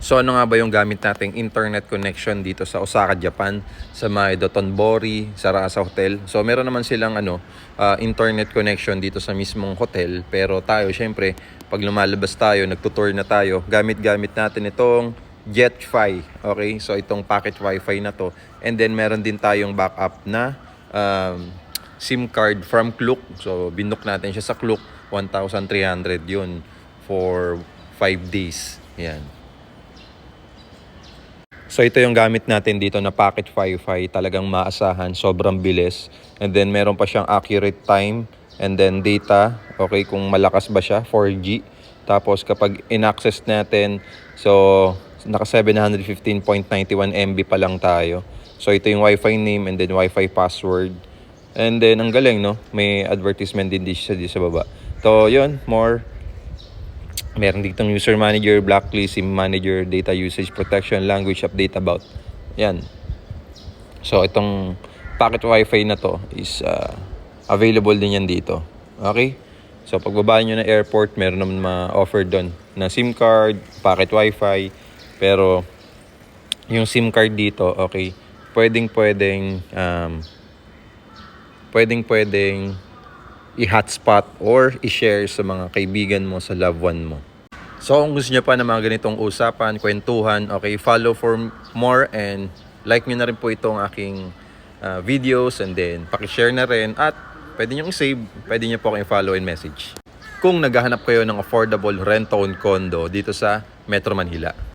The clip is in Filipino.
So ano nga ba yung gamit nating internet connection dito sa Osaka, Japan, sa may Dotonbori, Sarasa Hotel. So meron naman silang internet connection dito sa mismong hotel, pero tayo syempre pag lumalabas tayo, nagtutour na tayo, gamit-gamit natin itong JetFi. Okay? So itong packet Wi-Fi na to. And then meron din tayong backup na SIM card from Klook. So binook natin siya sa Klook, 1,300 yun for 5 days. Yan. So ito yung gamit natin dito na packet Wi-Fi, talagang maasahan, sobrang bilis. And then meron pa siyang accurate time and then data, okay, kung malakas ba siya, 4G. Tapos kapag in-access natin, so naka 715.91 MB pa lang tayo. So ito yung Wi-Fi name and then Wi-Fi password. And then ang galing, no? May advertisement din siya sa baba. So yun, more. Meron ditong user manager, blacklist, SIM manager, data usage protection, language update about. Yan. So itong packet Wi-Fi na to is available din yan dito. Okay? So pagbaba nyo na airport, meron naman ma-offer doon na SIM card, packet Wi-Fi. Pero yung SIM card dito, okay, pwedeng i-hotspot or i-share sa mga kaibigan mo, sa loved one mo. So kung gusto nyo pa ng mga ganitong usapan, kwentuhan, okay, follow for more and like nyo na rin po itong aking videos and then pakishare na rin at pwede nyo i-save, pwede nyo po akong i-follow and message. Kung naghahanap kayo ng affordable rent-owned condo dito sa Metro Manila.